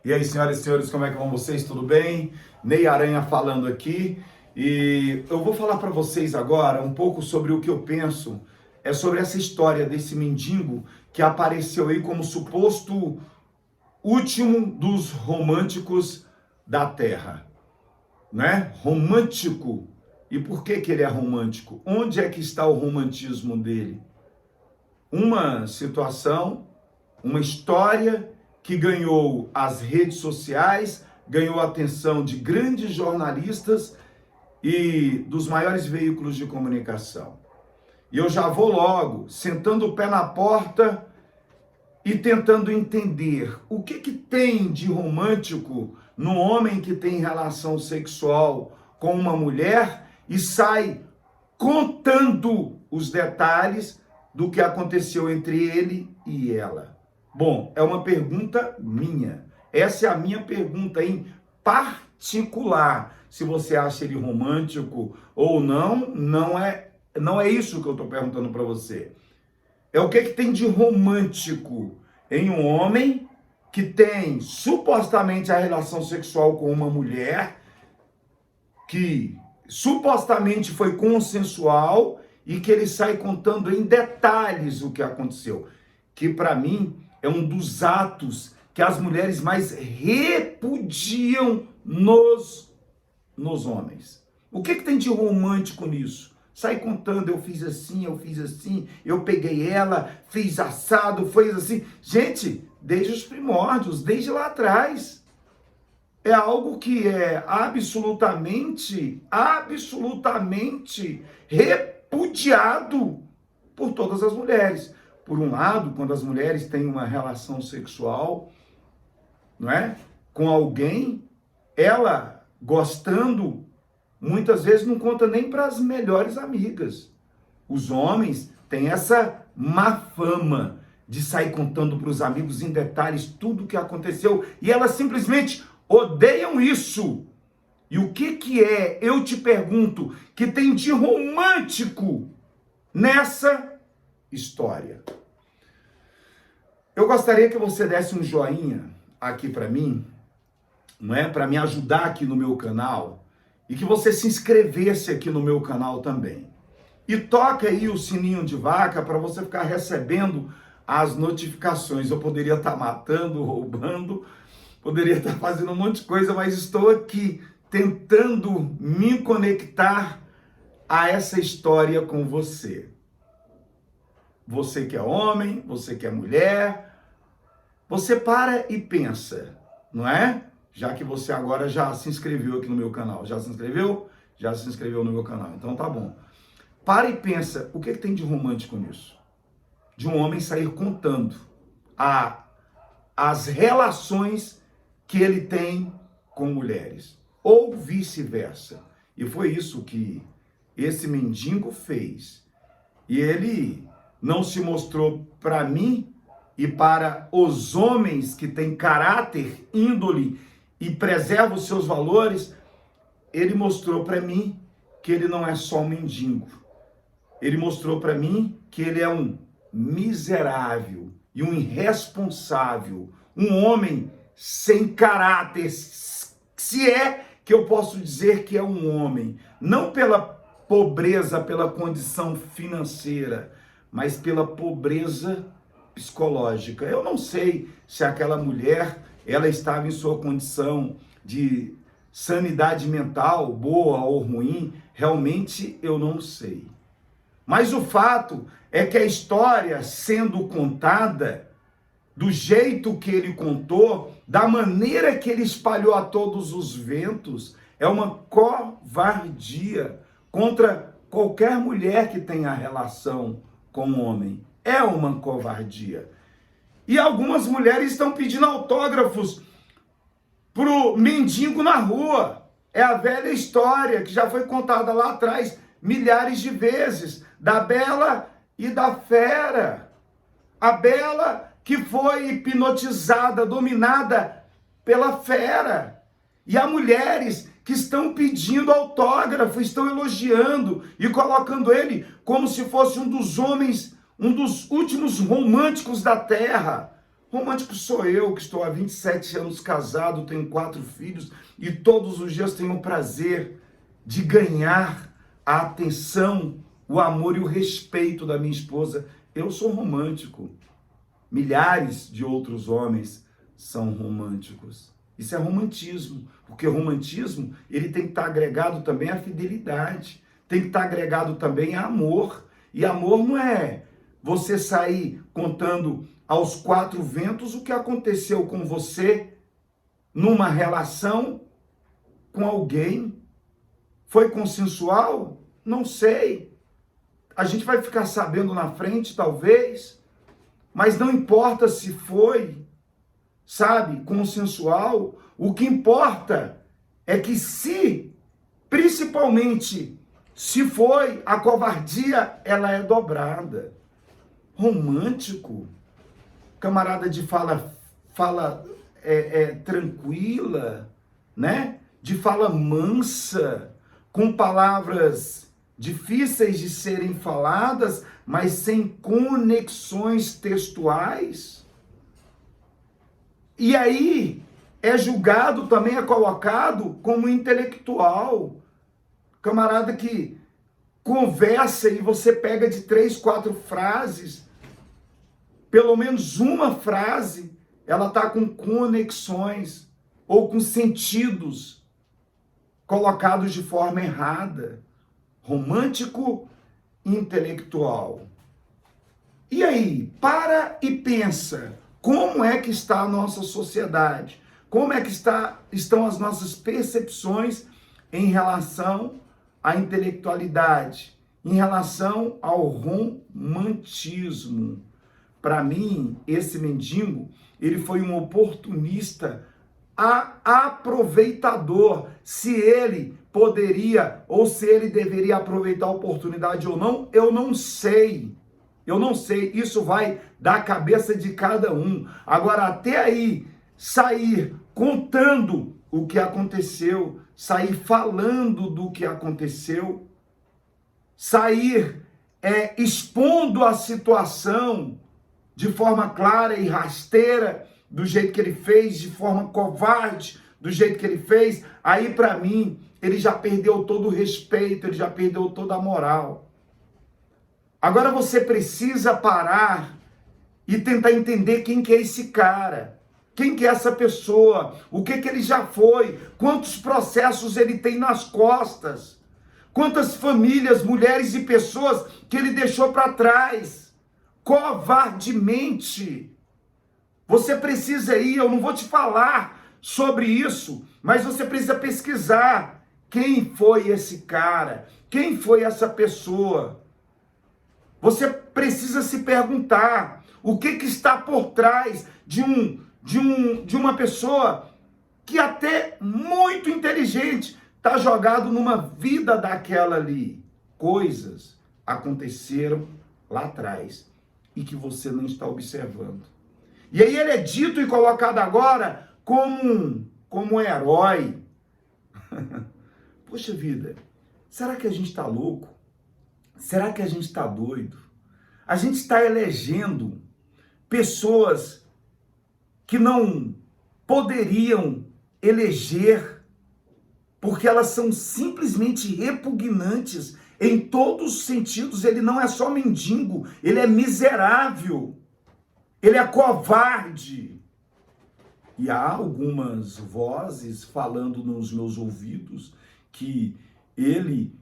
E aí, senhoras e senhores, como é que vão vocês? Tudo bem? Ney Aranha falando aqui. E eu vou falar para vocês agora um pouco sobre o que eu penso, sobre essa história desse mendigo que apareceu aí como suposto último dos românticos da Terra, né? Romântico. E por que que ele é romântico? Onde é que está o romantismo dele? Uma situação, uma história que ganhou as redes sociais, ganhou a atenção de grandes jornalistas e dos maiores veículos de comunicação. E eu já vou logo, sentando o pé na porta e tentando entender o que tem de romântico no homem que tem relação sexual com uma mulher e sai contando os detalhes do que aconteceu entre ele e ela. Bom, é uma pergunta minha. Essa é a minha pergunta em particular. Se você acha ele romântico ou não, não é isso que eu estou perguntando para você. É o que tem de romântico em um homem que tem supostamente a relação sexual com uma mulher que supostamente foi consensual e que ele sai contando em detalhes o que aconteceu, que para mim é um dos atos que as mulheres mais repudiam nos homens. O que tem de romântico nisso? Sai contando, eu fiz assim, eu peguei ela, fiz assado, fez assim. Gente, desde os primórdios, desde lá atrás. É algo que é absolutamente repudiado por todas as mulheres. Por um lado, quando as mulheres têm uma relação sexual, não é, com alguém, ela gostando, muitas vezes não conta nem para as melhores amigas. Os homens têm essa má fama de sair contando para os amigos em detalhes tudo o que aconteceu e elas simplesmente odeiam isso. E o que é, eu te pergunto, que tem de romântico nessa história? Eu gostaria que você desse um joinha aqui para mim, não é? Para me ajudar aqui no meu canal e que você se inscrevesse aqui no meu canal também. E toca aí o sininho de vaca para você ficar recebendo as notificações. Eu poderia estar matando, roubando, poderia estar fazendo um monte de coisa, mas estou aqui tentando me conectar a essa história com você. Você que é homem, você que é mulher, você para e pensa, não é? Já que você agora já se inscreveu aqui no meu canal. Já se inscreveu? Já se inscreveu no meu canal. Então tá bom. Para e pensa, o que tem de romântico nisso? De um homem sair contando as relações que ele tem com mulheres. Ou vice-versa. E foi isso que esse mendigo fez. E ele não se mostrou para mim e para os homens que têm caráter, índole e preservam os seus valores, ele mostrou para mim que ele não é só um mendigo. Ele mostrou para mim que ele é um miserável e um irresponsável, um homem sem caráter, se é que eu posso dizer que é um homem, não pela pobreza, pela condição financeira, mas pela pobreza psicológica. Eu não sei se aquela mulher, ela estava em sua condição de sanidade mental, boa ou ruim, realmente eu não sei. Mas o fato é que a história sendo contada, do jeito que ele contou, da maneira que ele espalhou a todos os ventos, é uma covardia contra qualquer mulher que tenha relação com o homem. É uma covardia. E algumas mulheres estão pedindo autógrafos pro mendigo na rua. É a velha história que já foi contada lá atrás milhares de vezes, da Bela e da Fera. A Bela que foi hipnotizada, dominada pela fera. E há mulheres que estão pedindo autógrafo, estão elogiando e colocando ele como se fosse um dos homens, um dos últimos românticos da Terra. Romântico sou eu, que estou há 27 anos casado, tenho 4 filhos e todos os dias tenho o prazer de ganhar a atenção, o amor e o respeito da minha esposa. Eu sou romântico. Milhares de outros homens são românticos. Isso é romantismo, porque o romantismo ele tem que estar agregado também à fidelidade, tem que estar agregado também a amor. E amor não é você sair contando aos 4 ventos o que aconteceu com você numa relação com alguém. Foi consensual? Não sei. A gente vai ficar sabendo na frente, talvez, mas não importa se foi, sabe, consensual. O que importa é que principalmente, se foi, a covardia, ela é dobrada. Romântico, camarada de fala tranquila, né? De fala mansa, com palavras difíceis de serem faladas, mas sem conexões textuais. E aí é julgado, também é colocado como intelectual. Camarada que conversa e você pega de 3, 4 frases, pelo menos uma frase, ela está com conexões ou com sentidos colocados de forma errada. Romântico, intelectual. E aí, para e pensa, como é que está a nossa sociedade? Como é que estão as nossas percepções em relação à intelectualidade, em relação ao romantismo? Para mim, esse mendigo, ele foi um oportunista, aproveitador. Se ele poderia ou se ele deveria aproveitar a oportunidade ou não, eu não sei. Eu não sei. Isso vai da cabeça de cada um. Agora, até aí, sair contando o que aconteceu, sair falando do que aconteceu, sair expondo a situação de forma clara e rasteira, do jeito que ele fez, de forma covarde, do jeito que ele fez, aí para mim, ele já perdeu todo o respeito, ele já perdeu toda a moral. Agora você precisa parar e tentar entender quem que é esse cara, quem que é essa pessoa, o que que ele já foi, quantos processos ele tem nas costas, quantas famílias, mulheres e pessoas que ele deixou para trás, covardemente. Você precisa ir, eu não vou te falar sobre isso, mas você precisa pesquisar quem foi esse cara, quem foi essa pessoa. Você precisa se perguntar o que está por trás de uma pessoa que até muito inteligente está jogado numa vida daquela ali. Coisas aconteceram lá atrás e que você não está observando. E aí ele é dito e colocado agora como um herói. Poxa vida, será que a gente está louco? Será que a gente está doido? A gente está elegendo pessoas que não poderiam eleger, porque elas são simplesmente repugnantes em todos os sentidos. Ele não é só mendigo, ele é miserável. Ele é covarde. E há algumas vozes falando nos meus ouvidos que ele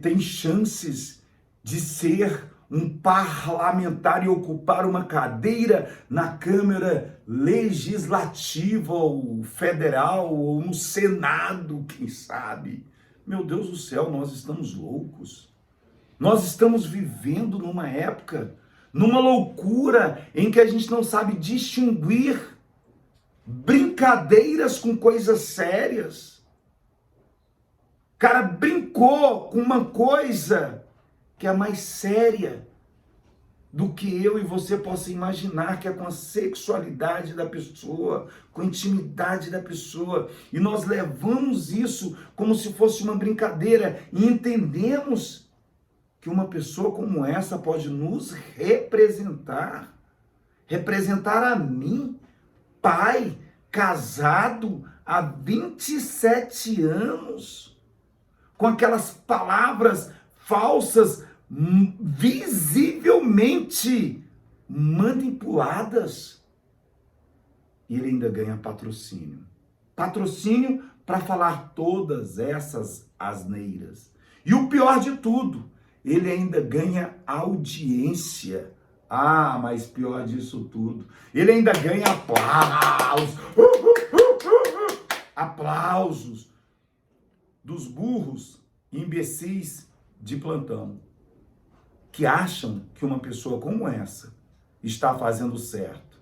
tem chances de ser um parlamentar e ocupar uma cadeira na Câmara Legislativa ou Federal ou no Senado, quem sabe. Meu Deus do céu, nós estamos loucos. Nós estamos vivendo numa época, numa loucura em que a gente não sabe distinguir brincadeiras com coisas sérias. O cara brincou com uma coisa que é mais séria do que eu e você possa imaginar, que é com a sexualidade da pessoa, com a intimidade da pessoa. E nós levamos isso como se fosse uma brincadeira e entendemos que uma pessoa como essa pode nos representar representar a mim, pai, casado há 27 anos, com aquelas palavras falsas, visivelmente manipuladas. E ele ainda ganha patrocínio. Patrocínio para falar todas essas asneiras. E o pior de tudo, ele ainda ganha audiência. Ah, mas pior disso tudo, ele ainda ganha aplausos. Aplausos dos burros imbecis de plantão, que acham que uma pessoa como essa está fazendo certo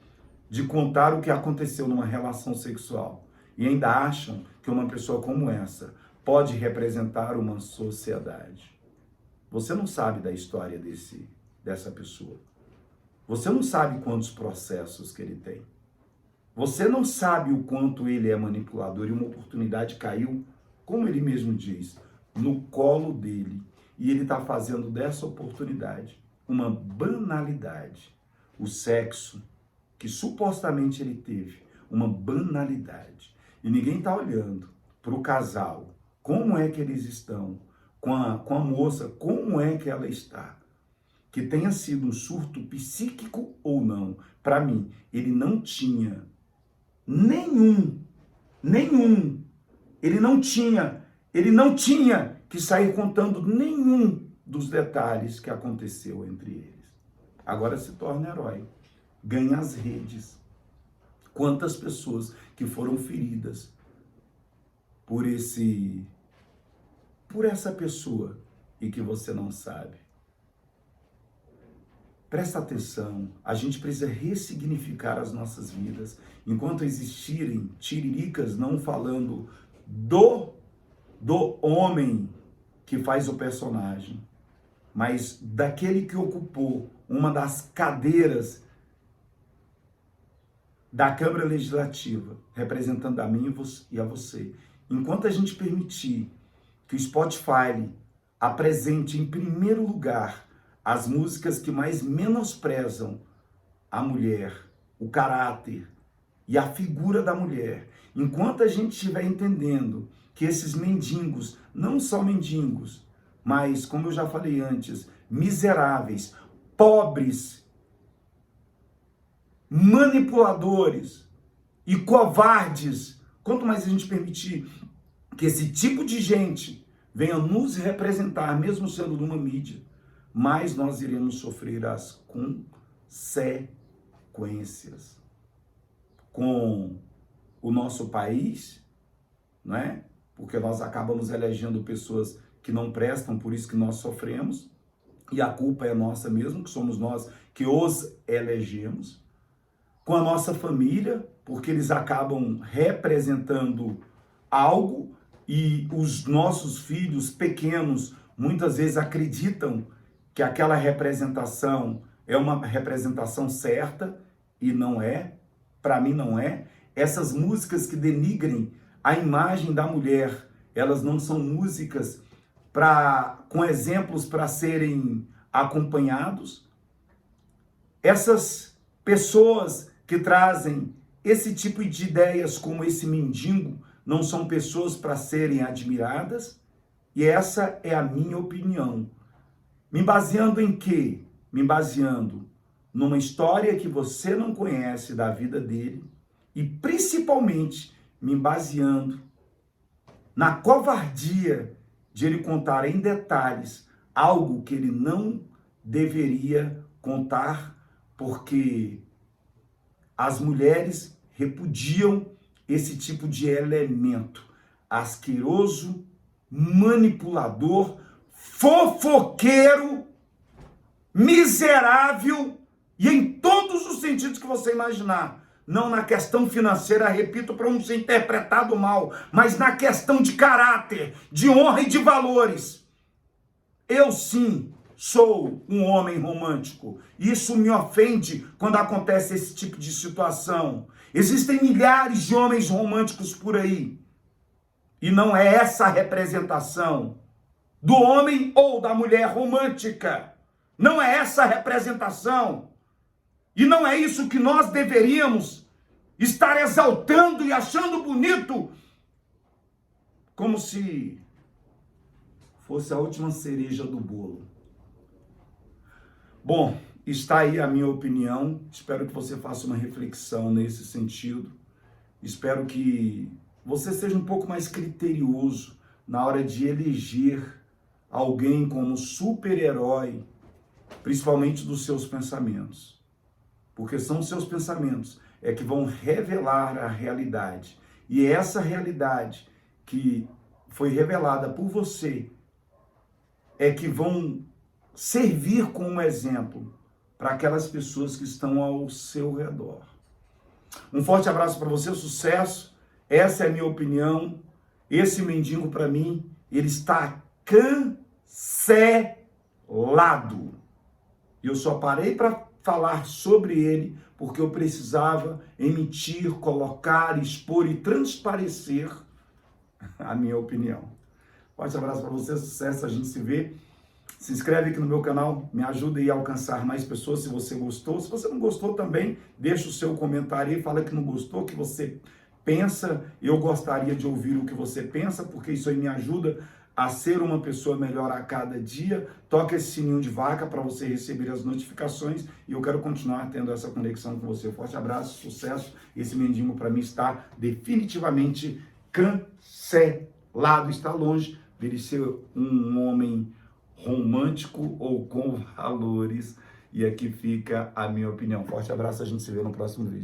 de contar o que aconteceu numa relação sexual, e ainda acham que uma pessoa como essa pode representar uma sociedade. Você não sabe da história dessa pessoa. Você não sabe quantos processos que ele tem. Você não sabe o quanto ele é manipulador, e uma oportunidade caiu, como ele mesmo diz, no colo dele. E ele está fazendo dessa oportunidade uma banalidade. O sexo que supostamente ele teve, uma banalidade. E ninguém está olhando para o casal, como é que eles estão, com a moça, como é que ela está. Que tenha sido um surto psíquico ou não, para mim, ele não tinha nenhum, ele não tinha que sair contando nenhum dos detalhes que aconteceu entre eles. Agora se torna herói, ganha as redes. Quantas pessoas que foram feridas por essa pessoa e que você não sabe. Presta atenção, a gente precisa ressignificar as nossas vidas. Enquanto existirem tiriricas não falando do homem que faz o personagem, mas daquele que ocupou uma das cadeiras da Câmara Legislativa, representando a mim e a você. Enquanto a gente permitir que o Spotify apresente em primeiro lugar as músicas que mais menosprezam a mulher, o caráter e a figura da mulher, enquanto a gente estiver entendendo que esses mendigos não são mendigos, mas, como eu já falei antes, miseráveis, pobres, manipuladores e covardes, quanto mais a gente permitir que esse tipo de gente venha nos representar, mesmo sendo numa mídia, mais nós iremos sofrer as consequências com o nosso país, não é? Porque nós acabamos elegendo pessoas que não prestam, por isso que nós sofremos, e a culpa é nossa mesmo, que somos nós que os elegemos, com a nossa família, porque eles acabam representando algo, e os nossos filhos pequenos muitas vezes acreditam que aquela representação é uma representação certa, e não é, para mim não é. Essas músicas que denigrem a imagem da mulher, elas não são músicas com exemplos para serem acompanhados. Essas pessoas que trazem esse tipo de ideias, como esse mendigo, não são pessoas para serem admiradas, e essa é a minha opinião. Me baseando em quê? Me baseando numa história que você não conhece da vida dele, e principalmente me baseando na covardia de ele contar em detalhes algo que ele não deveria contar, porque as mulheres repudiam esse tipo de elemento asqueroso, manipulador, fofoqueiro, miserável, e em todos os sentidos que você imaginar. Não na questão financeira, repito, para não ser interpretado mal, mas na questão de caráter, de honra e de valores. Eu sim sou um homem romântico. Isso me ofende quando acontece esse tipo de situação. Existem milhares de homens românticos por aí. E não é essa a representação do homem ou da mulher romântica. Não é essa a representação. E não é isso que nós deveríamos estar exaltando e achando bonito, como se fosse a última cereja do bolo. Bom, está aí a minha opinião. Espero que você faça uma reflexão nesse sentido. Espero que você seja um pouco mais criterioso na hora de eleger alguém como super-herói, principalmente dos seus pensamentos. Porque são os seus pensamentos que vão revelar a realidade. E é essa realidade que foi revelada por você que vão servir como exemplo para aquelas pessoas que estão ao seu redor. Um forte abraço para você, sucesso. Essa é a minha opinião. Esse mendigo, para mim, ele está cancelado. Eu só parei para falar sobre ele porque eu precisava emitir, colocar, expor e transparecer a minha opinião. Forte abraço para você, sucesso, a gente se vê. Se inscreve aqui no meu canal, me ajuda aí a alcançar mais pessoas se você gostou. Se você não gostou também, deixa o seu comentário aí, fala que não gostou, que você pensa. Eu gostaria de ouvir o que você pensa, porque isso aí me ajuda a ser uma pessoa melhor a cada dia. Toca esse sininho de vaca para você receber as notificações e eu quero continuar tendo essa conexão com você. Forte abraço, sucesso. Esse mendigo para mim está definitivamente cancelado, está longe de ser um homem romântico ou com valores. E aqui fica a minha opinião. Forte abraço, a gente se vê no próximo vídeo.